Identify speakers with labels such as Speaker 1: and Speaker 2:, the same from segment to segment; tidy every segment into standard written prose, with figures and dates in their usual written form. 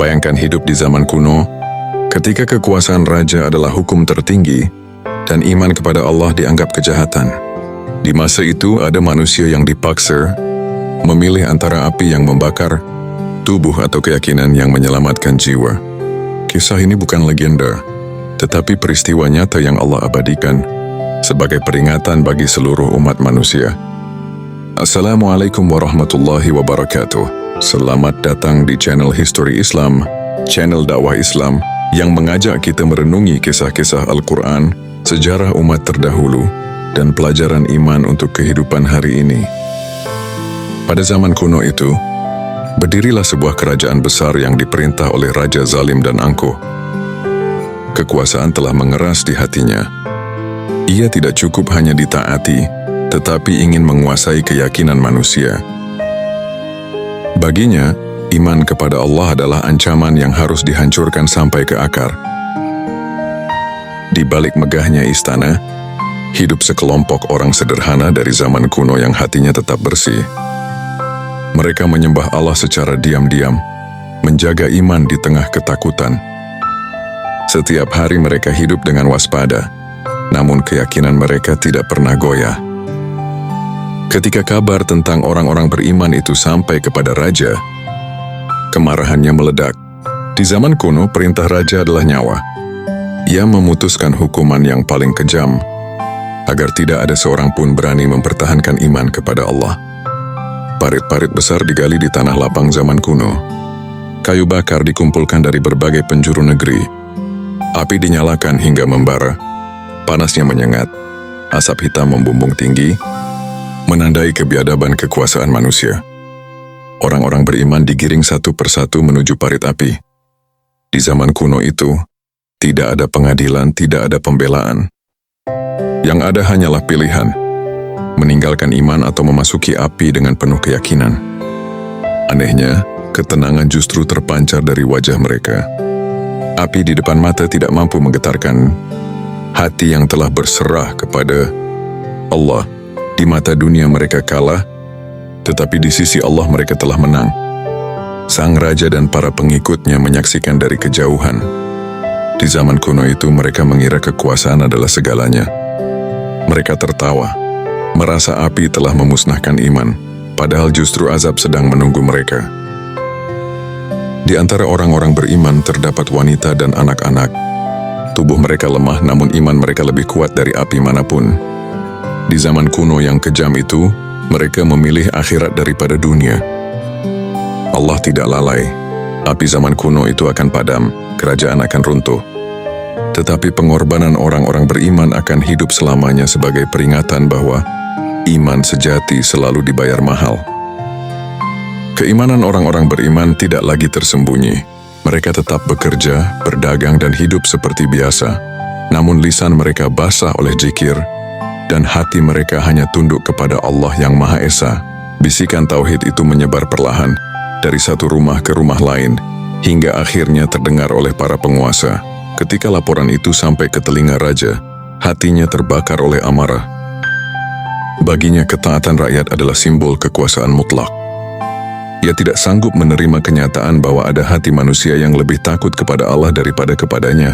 Speaker 1: Bayangkan hidup di zaman kuno, ketika kekuasaan raja adalah hukum tertinggi dan iman kepada Allah dianggap kejahatan. Di masa itu ada manusia yang dipaksa memilih antara api yang membakar tubuh atau keyakinan yang menyelamatkan jiwa. Kisah ini bukan legenda, tetapi peristiwa nyata yang Allah abadikan sebagai peringatan bagi seluruh umat manusia. Assalamualaikum warahmatullahi wabarakatuh. Selamat datang di channel History Islam, channel dakwah Islam yang mengajak kita merenungi kisah-kisah Al-Quran, sejarah umat terdahulu, dan pelajaran iman untuk kehidupan hari ini. Pada zaman kuno itu, berdirilah sebuah kerajaan besar yang diperintah oleh raja zalim dan angkuh. Kekuasaan telah mengeras di hatinya. Ia tidak cukup hanya ditaati, tetapi ingin menguasai keyakinan manusia. Baginya, iman kepada Allah adalah ancaman yang harus dihancurkan sampai ke akar. Di balik megahnya istana, hidup sekelompok orang sederhana dari zaman kuno yang hatinya tetap bersih. Mereka menyembah Allah secara diam-diam, menjaga iman di tengah ketakutan. Setiap hari mereka hidup dengan waspada, namun keyakinan mereka tidak pernah goyah. Ketika kabar tentang orang-orang beriman itu sampai kepada raja, kemarahannya meledak. Di zaman kuno, perintah raja adalah nyawa. Ia memutuskan hukuman yang paling kejam, agar tidak ada seorang pun berani mempertahankan iman kepada Allah. Parit-parit besar digali di tanah lapang zaman kuno. Kayu bakar dikumpulkan dari berbagai penjuru negeri. Api dinyalakan hingga membara. Panasnya menyengat. Asap hitam membumbung tinggi, menandai kebiadaban kekuasaan manusia. Orang-orang beriman digiring satu persatu menuju parit api. Di zaman kuno itu, tidak ada pengadilan, tidak ada pembelaan. Yang ada hanyalah pilihan, meninggalkan iman atau memasuki api dengan penuh keyakinan. Anehnya, ketenangan justru terpancar dari wajah mereka. Api di depan mata tidak mampu menggetarkan hati yang telah berserah kepada Allah. Di mata dunia mereka kalah, tetapi di sisi Allah mereka telah menang. Sang raja dan para pengikutnya menyaksikan dari kejauhan. Di zaman kuno itu mereka mengira kekuasaan adalah segalanya. Mereka tertawa, merasa api telah memusnahkan iman, padahal justru azab sedang menunggu mereka. Di antara orang-orang beriman terdapat wanita dan anak-anak. Tubuh mereka lemah, namun iman mereka lebih kuat dari api manapun. Di zaman kuno yang kejam itu, mereka memilih akhirat daripada dunia. Allah tidak lalai. Api zaman kuno itu akan padam, kerajaan akan runtuh. Tetapi pengorbanan orang-orang beriman akan hidup selamanya sebagai peringatan bahwa iman sejati selalu dibayar mahal. Keimanan orang-orang beriman tidak lagi tersembunyi. Mereka tetap bekerja, berdagang, dan hidup seperti biasa. Namun lisan mereka basah oleh zikir, dan hati mereka hanya tunduk kepada Allah yang Maha Esa. Bisikan tauhid itu menyebar perlahan dari satu rumah ke rumah lain, hingga akhirnya terdengar oleh para penguasa. Ketika laporan itu sampai ke telinga raja, hatinya terbakar oleh amarah. Baginya ketaatan rakyat adalah simbol kekuasaan mutlak. Ia tidak sanggup menerima kenyataan bahwa ada hati manusia yang lebih takut kepada Allah daripada kepadanya.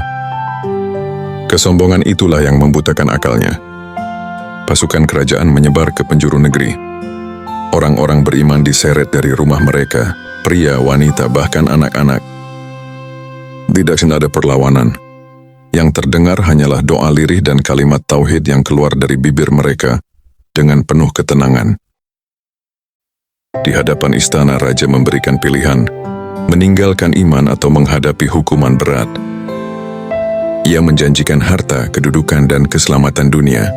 Speaker 1: Kesombongan itulah yang membutakan akalnya. Pasukan kerajaan menyebar ke penjuru negeri. Orang-orang beriman diseret dari rumah mereka, pria, wanita, bahkan anak-anak. Tidak ada perlawanan. Yang terdengar hanyalah doa lirih dan kalimat tauhid yang keluar dari bibir mereka dengan penuh ketenangan. Di hadapan istana, raja memberikan pilihan, meninggalkan iman atau menghadapi hukuman berat. Ia menjanjikan harta, kedudukan, dan keselamatan dunia.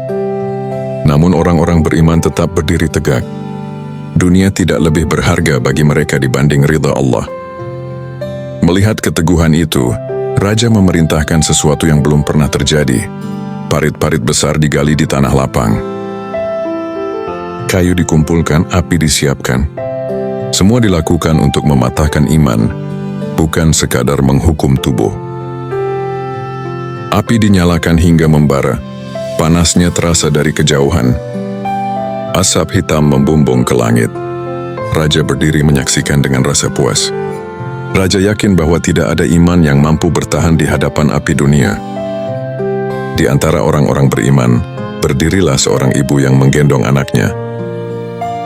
Speaker 1: Namun orang-orang beriman tetap berdiri tegak. Dunia tidak lebih berharga bagi mereka dibanding ridha Allah. Melihat keteguhan itu, raja memerintahkan sesuatu yang belum pernah terjadi. Parit-parit besar digali di tanah lapang. Kayu dikumpulkan, api disiapkan. Semua dilakukan untuk mematahkan iman, bukan sekadar menghukum tubuh. Api dinyalakan hingga membara. Panasnya terasa dari kejauhan. Asap hitam membumbung ke langit. Raja berdiri menyaksikan dengan rasa puas. Raja yakin bahwa tidak ada iman yang mampu bertahan di hadapan api dunia. Di antara orang-orang beriman, berdirilah seorang ibu yang menggendong anaknya.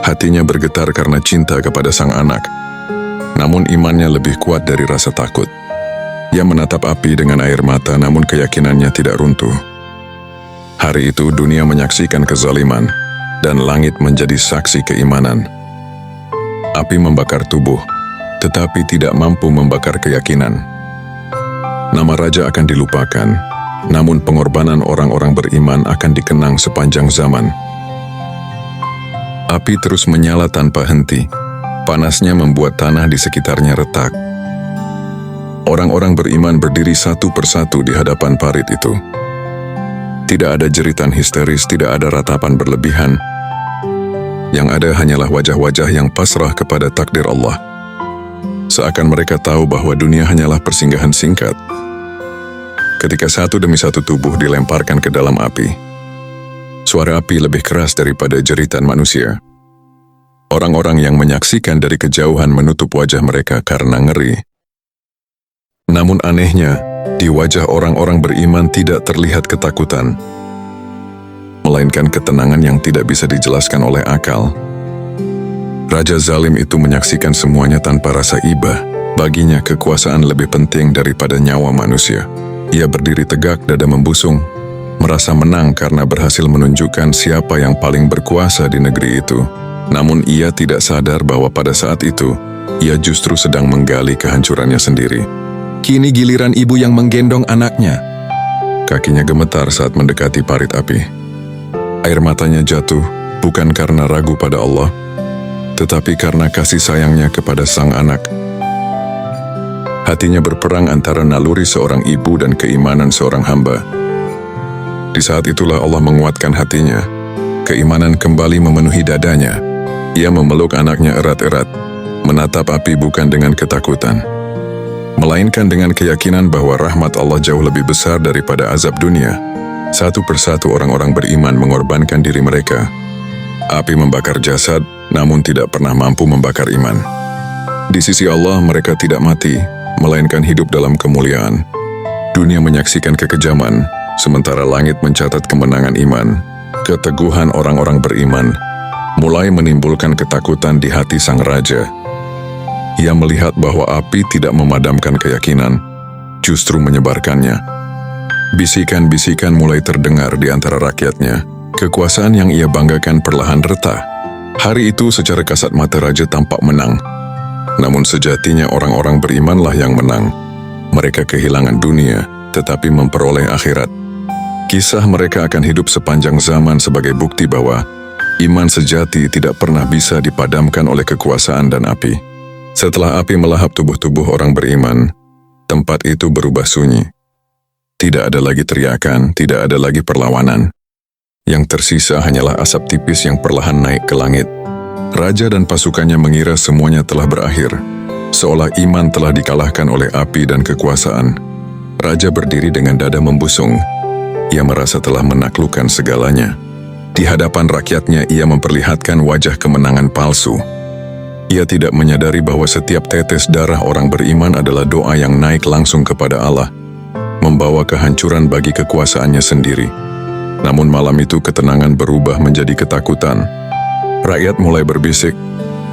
Speaker 1: Hatinya bergetar karena cinta kepada sang anak. Namun imannya lebih kuat dari rasa takut. Ia menatap api dengan air mata, namun keyakinannya tidak runtuh. Hari itu dunia menyaksikan kezaliman, dan langit menjadi saksi keimanan. Api membakar tubuh, tetapi tidak mampu membakar keyakinan. Nama raja akan dilupakan, namun pengorbanan orang-orang beriman akan dikenang sepanjang zaman. Api terus menyala tanpa henti. Panasnya membuat tanah di sekitarnya retak. Orang-orang beriman berdiri satu persatu di hadapan parit itu. Tidak ada jeritan histeris, tidak ada ratapan berlebihan. Yang ada hanyalah wajah-wajah yang pasrah kepada takdir Allah. Seakan mereka tahu bahwa dunia hanyalah persinggahan singkat. Ketika satu demi satu tubuh dilemparkan ke dalam api, suara api lebih keras daripada jeritan manusia. Orang-orang yang menyaksikan dari kejauhan menutup wajah mereka karena ngeri. Namun anehnya, di wajah orang-orang beriman tidak terlihat ketakutan, melainkan ketenangan yang tidak bisa dijelaskan oleh akal. Raja zalim itu menyaksikan semuanya tanpa rasa iba. Baginya kekuasaan lebih penting daripada nyawa manusia. Ia berdiri tegak, dada membusung, merasa menang karena berhasil menunjukkan siapa yang paling berkuasa di negeri itu. Namun ia tidak sadar bahwa pada saat itu, ia justru sedang menggali kehancurannya sendiri. Kini giliran ibu yang menggendong anaknya. Kakinya gemetar saat mendekati parit api. Air matanya jatuh, bukan karena ragu pada Allah, tetapi karena kasih sayangnya kepada sang anak. Hatinya berperang antara naluri seorang ibu dan keimanan seorang hamba. Di saat itulah Allah menguatkan hatinya. Keimanan kembali memenuhi dadanya. Ia memeluk anaknya erat-erat, menatap api bukan dengan ketakutan, melainkan dengan keyakinan bahwa rahmat Allah jauh lebih besar daripada azab dunia. Satu persatu orang-orang beriman mengorbankan diri mereka. Api membakar jasad, namun tidak pernah mampu membakar iman. Di sisi Allah mereka tidak mati, melainkan hidup dalam kemuliaan. Dunia menyaksikan kekejaman, sementara langit mencatat kemenangan iman. Keteguhan orang-orang beriman mulai menimbulkan ketakutan di hati sang raja. Ia melihat bahwa api tidak memadamkan keyakinan, justru menyebarkannya. Bisikan-bisikan mulai terdengar di antara rakyatnya. Kekuasaan yang ia banggakan perlahan retak. Hari itu secara kasat mata raja tampak menang. Namun sejatinya orang-orang berimanlah yang menang. Mereka kehilangan dunia, tetapi memperoleh akhirat. Kisah mereka akan hidup sepanjang zaman sebagai bukti bahwa iman sejati tidak pernah bisa dipadamkan oleh kekuasaan dan api. Setelah api melahap tubuh-tubuh orang beriman, tempat itu berubah sunyi. Tidak ada lagi teriakan, tidak ada lagi perlawanan. Yang tersisa hanyalah asap tipis yang perlahan naik ke langit. Raja dan pasukannya mengira semuanya telah berakhir, seolah iman telah dikalahkan oleh api dan kekuasaan. Raja berdiri dengan dada membusung. Ia merasa telah menaklukkan segalanya. Di hadapan rakyatnya ia memperlihatkan wajah kemenangan palsu. Ia tidak menyadari bahwa setiap tetes darah orang beriman adalah doa yang naik langsung kepada Allah, membawa kehancuran bagi kekuasaannya sendiri. Namun malam itu ketenangan berubah menjadi ketakutan. Rakyat mulai berbisik,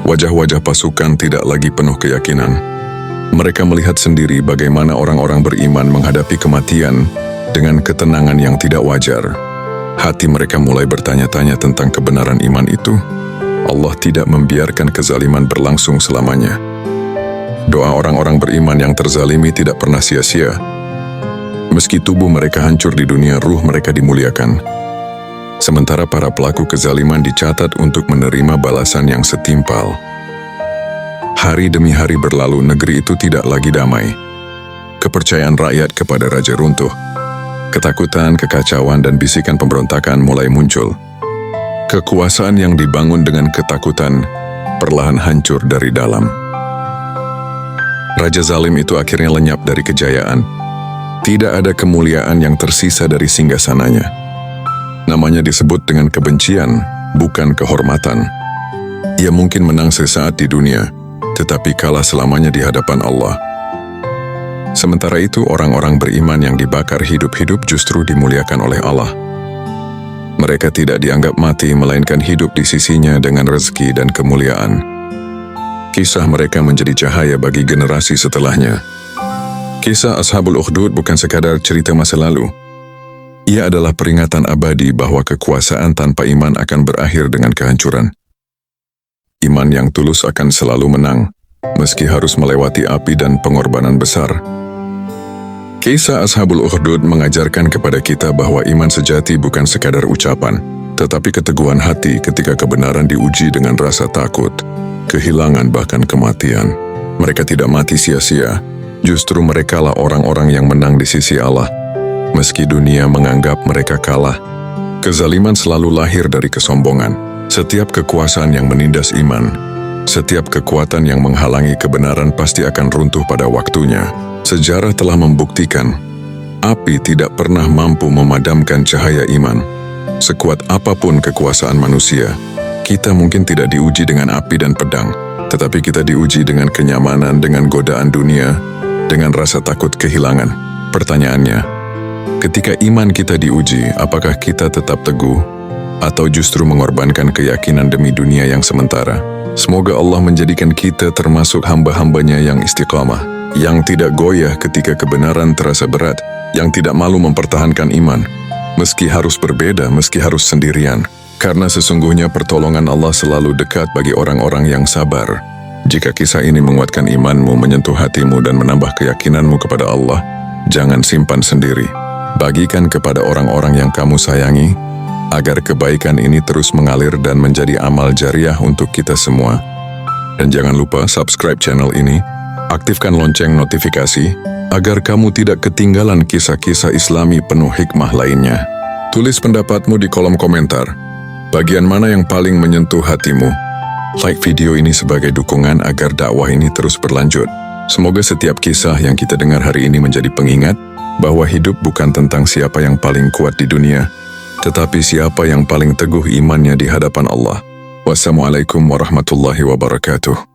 Speaker 1: wajah-wajah pasukan tidak lagi penuh keyakinan. Mereka melihat sendiri bagaimana orang-orang beriman menghadapi kematian dengan ketenangan yang tidak wajar. Hati mereka mulai bertanya-tanya tentang kebenaran iman itu. Allah tidak membiarkan kezaliman berlangsung selamanya. Doa orang-orang beriman yang terzalimi tidak pernah sia-sia. Meski tubuh mereka hancur di dunia, ruh mereka dimuliakan. Sementara para pelaku kezaliman dicatat untuk menerima balasan yang setimpal. Hari demi hari berlalu, negeri itu tidak lagi damai. Kepercayaan rakyat kepada raja runtuh. Ketakutan, kekacauan, dan bisikan pemberontakan mulai muncul. Kekuasaan yang dibangun dengan ketakutan perlahan hancur dari dalam. Raja zalim itu akhirnya lenyap dari kejayaan. Tidak ada kemuliaan yang tersisa dari singgasananya. Namanya disebut dengan kebencian, bukan kehormatan. Ia mungkin menang sesaat di dunia, namun kemenangannya tidak akan pernah bisa mengalahkan kebencian. Ia mungkin menang sesaat di dunia, namun kemenangannya tidak akan pernah bisa mengalahkan kebencian. Ia mungkin menang sesaat di dunia, namun kemenangannya tidak akan pernah bisa mengalahkan kebencian. tetapi kalah selamanya di hadapan Allah. Sementara itu, orang-orang beriman yang dibakar hidup-hidup justru dimuliakan oleh Allah. Mereka tidak dianggap mati, melainkan hidup di sisinya dengan rezeki dan kemuliaan. Kisah mereka menjadi cahaya bagi generasi setelahnya. Kisah Ashabul Ukhdud bukan sekadar cerita masa lalu. Ia adalah peringatan abadi bahwa kekuasaan tanpa iman akan berakhir dengan kehancuran. Iman yang tulus akan selalu menang, meski harus melewati api dan pengorbanan besar. Kisah Ashabul Ukhdud mengajarkan kepada kita bahwa iman sejati bukan sekadar ucapan, tetapi keteguhan hati ketika kebenaran diuji dengan rasa takut, kehilangan bahkan kematian. Mereka tidak mati sia-sia, justru merekalah orang-orang yang menang di sisi Allah. Meski dunia menganggap mereka kalah, kezaliman selalu lahir dari kesombongan. Setiap kekuasaan yang menindas iman, setiap kekuatan yang menghalangi kebenaran pasti akan runtuh pada waktunya. Sejarah telah membuktikan, api tidak pernah mampu memadamkan cahaya iman. Sekuat apapun kekuasaan manusia, kita mungkin tidak diuji dengan api dan pedang, tetapi kita diuji dengan kenyamanan, dengan godaan dunia, dengan rasa takut kehilangan. Pertanyaannya, ketika iman kita diuji, apakah kita tetap teguh atau justru mengorbankan keyakinan demi dunia yang sementara? Semoga Allah menjadikan kita termasuk hamba-hambanya yang istiqamah, yang tidak goyah ketika kebenaran terasa berat, yang tidak malu mempertahankan iman, meski harus berbeda, meski harus sendirian. Karena sesungguhnya pertolongan Allah selalu dekat bagi orang-orang yang sabar. Jika kisah ini menguatkan imanmu, menyentuh hatimu dan menambah keyakinanmu kepada Allah, jangan simpan sendiri. Bagikan kepada orang-orang yang kamu sayangi, agar kebaikan ini terus mengalir dan menjadi amal jariah untuk kita semua. Dan jangan lupa subscribe channel ini, aktifkan lonceng notifikasi, agar kamu tidak ketinggalan kisah-kisah Islami penuh hikmah lainnya. Tulis pendapatmu di kolom komentar. Bagian mana yang paling menyentuh hatimu? Like video ini sebagai dukungan agar dakwah ini terus berlanjut. Semoga setiap kisah yang kita dengar hari ini menjadi pengingat bahwa hidup bukan tentang siapa yang paling kuat di dunia, tetapi siapa yang paling teguh imannya di hadapan Allah. Wassalamualaikum warahmatullahi wabarakatuh.